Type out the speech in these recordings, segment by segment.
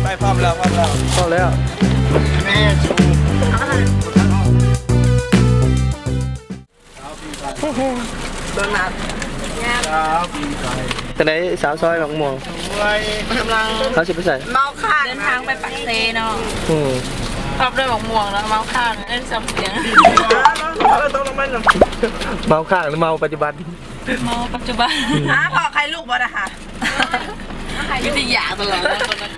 ไปพร้อมแล้วพร้อมแล้วแม่ชูโดนนัดครับแต่ไหนสาวซอยหนองม่วงกำลังเขาสิไปใส่เมาข้างเดินทางไปปักเซเนาะชอบด้วยหมกม่วงแล้วเมาข้างเล่นซ้ำเสียงเมาข้างหรือเมาปัจจุบันเมาปัจจุบันพอใครลูกบ่นะคะวิทยาตลอดเลยคนนั้น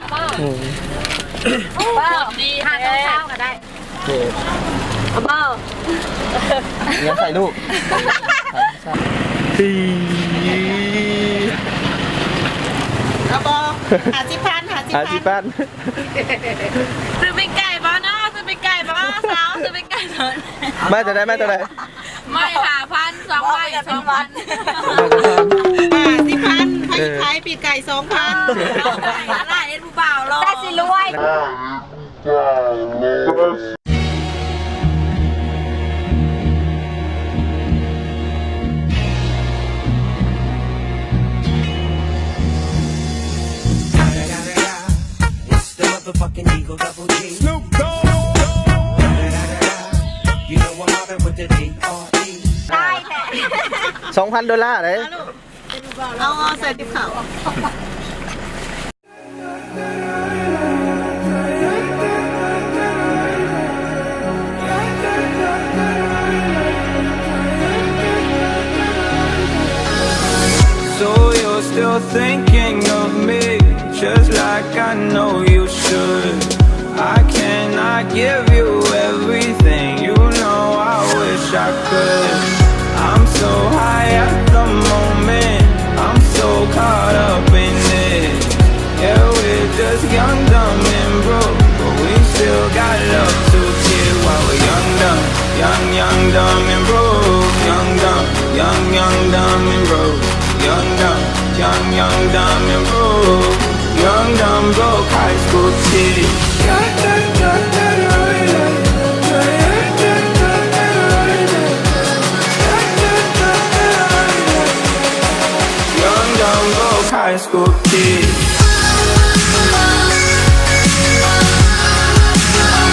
ป้าดีหาต้องเช้าก็ได้เบอร์เนี่ยใส่ลูกตีเอาบอหาสิพันซื้อไปไก่บ้าเนาะซื้อไปไก่บ้าสาวซื้อไปไก่เถอะไม่จะได้ไม่จะได้ไม่หาพัน2,000หาสิพันให้ขายปีไก่2,000อะไรเอ็ดผู้บ่าวรอได้สิรวย Fucking Eagle Double G. Snoop Dogg. You know I'm mobbing with the D.R.E. ได้แหละ$2,000เลยเอาใส่ติ๊บเขา So you're still thinking of me, just like I know you should. I cannot give you everything, you know I wish I could. I'm so high at the moment, I'm so caught up in it. Yeah, we're just young, dumb and broke, but we still got love to give while we're young, dumb, dumb and broke. Young, dumb and broke. Young, dumb and broke. Young, dumb, broke high school kid. Young, dumb, broke high school kid.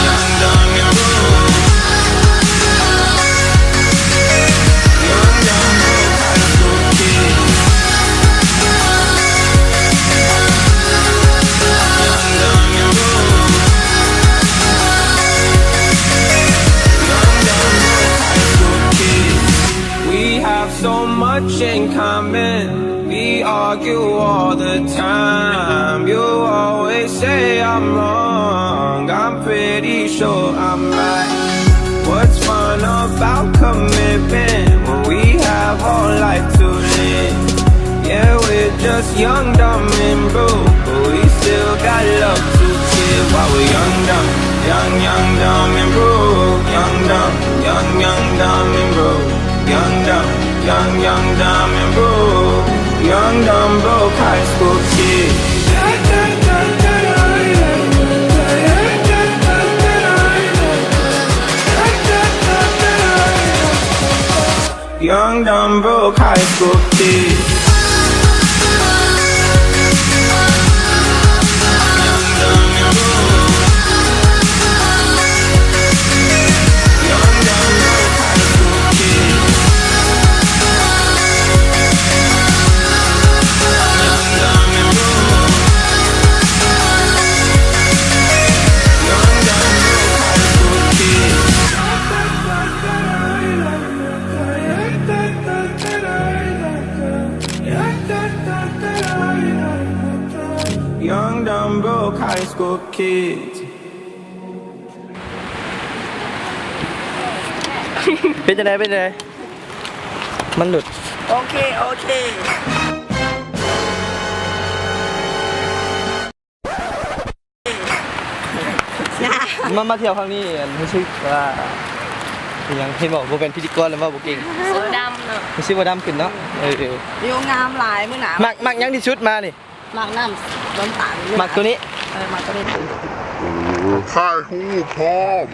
Young, dumb and broke. Young, dumb, broke high school kid. So much in common, we argue all the time. You always say I'm wrong, I'm pretty sure I'm right. What's fun about commitment when we have all life to live? Yeah, we're just young, dumb and broke, but we still got love to give while we're young, dumb and broke. Young, dumb and broke. Young, dumb and broke. Young, dumb, broke high school kid. Young, dumb, broke high school kid. Young, dumb, broke high school kids. เป็นยังไงมันหลุดโอเค มาเที่ยวครั้งนี้รู้สึกว่ายังเห็นบอกว่าเป็นพิธีกรแล้วว่าบุกเก่ง เสือดำเนาะ รู้สึกว่าดำขึ้นเนาะวิวงามหลายมื้อหนา มักยังที่ชุดมานี่ มักน้ำล้นตาล มักตัวนี้ มักตัวนี้ ถ่ายหูพร้อม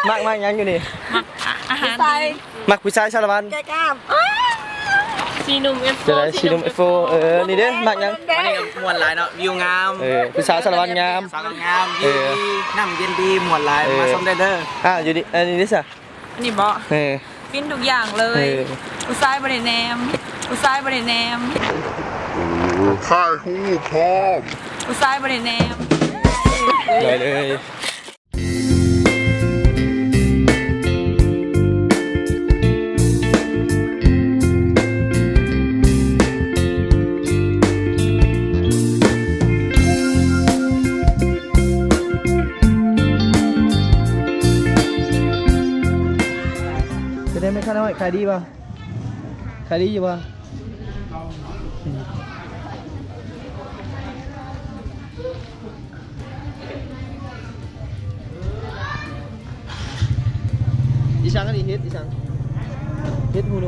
มักยังอยู่นี่ อาหารดี มักผู้ชายชาละวัน แก้กล้ามชีนุ่มเอฟ จะได้ชีนมเอฟโฟนี่เด้มักยัง วันนี้ก็มวนหลายเนาะวิวงาม ผู้สาวชาละวันงาม สาวงามวิวดีน้ำเย็นดีมวนหลายมาชมได้เด้อ อยู่ดิอันนี้ดิสะ นี่บ่ Ừ. ฟินทุกอย่างเลยอุซ้ายบริแนมอุซ้ายบริแนม ถ่ายหูพร้อม อุซ้ายบริแนม ได้เลย จะได้ไม่ค่าน้อยขายดีป่ะขายดีอยู่ป่ะอีชังก็ดีเฮ็ดอีชังเฮ็ดฮูโน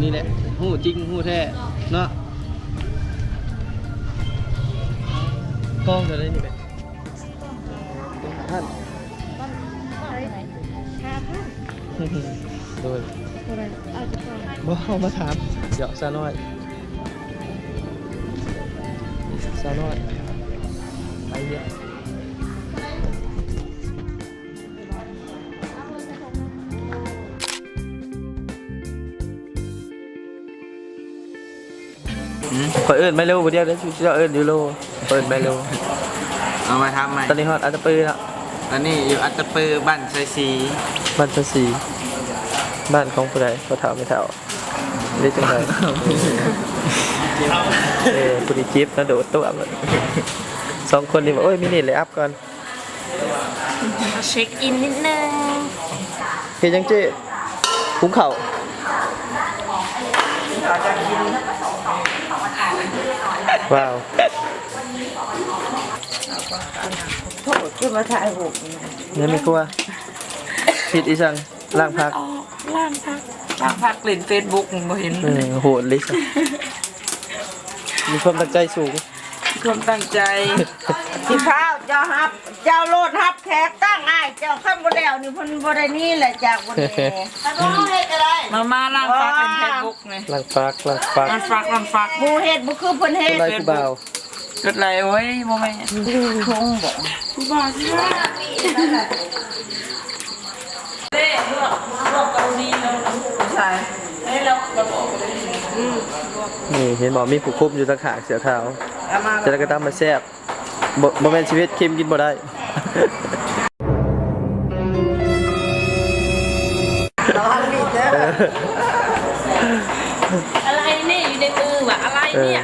นี่แหละฮู้จริงฮู้แท้เนาะกล้องจะได้นี่แหละท่านโดยบ่เอามาถามเดี๋ยวซาน้อยซาน้อยไปเหี้ยขอเอิ้นไม่เร็วบ่เดียวเด้อชื่อเอิ้นอยู่โลเอิ้นไม่เร็ว เอามาทำใหม่ ตอนนี้ฮอดอัตตปือแล้ว ตอนนี้อยู่อัตตปือบ้านไซซี บ้านภาษีบ้านของผู้ใดผู้เฒ่าไม่เฒ่าเรียกจังไดผู้ที่จิ๊บนะโดดตัวแบบสองคนนี่บอกโอ้ยมินิเลยอัพก่อน เช็คอินนิดนึง เฮ็ดจังเจ้คุ้งเข่าว้าว โทษขึ้นมาถ่ายรูป เนี่ยไม่กลัวผิดอีสังล่างพัก ล่างพักเล่นเฟซบุ๊กบ่เห็น โหดลิสมีความตั้งใจสูง ความตั้งใจ พี่ข้าวเจ้าฮับ เจ้าโลดฮับแขกตั้งอ้ายเจ้าข้ามบ่แล้วนี่เพิ่นบ่ได้นี่แหละจากบ่ได้ถ้าบ่รู้เฮ็ดก็ได้ มาล่างพักเล่นเฟซบุ๊กไง ล่างพักล่างพัก ล่างฟัก หมู่เฮ็ดบ่คือเพิ่นเฮ็ด ไรกูบ่าว เกิดอะไรโอ้ยโมเมนต์ คงบ่ ผู้บ้าใช่ไหมเด้เลือกเกาหลีแล้วใช่ให้เรากระบอกเลย นี่เห็นบอกมีผู้คุมอยู่ตะขาเสือขาวจะได้กระตามมาแซ่บบ่แม่นชีวิตเค็มกินบ่ได้ อะไรเนี่ยอยู่ในมือวะอะไรเนี่ย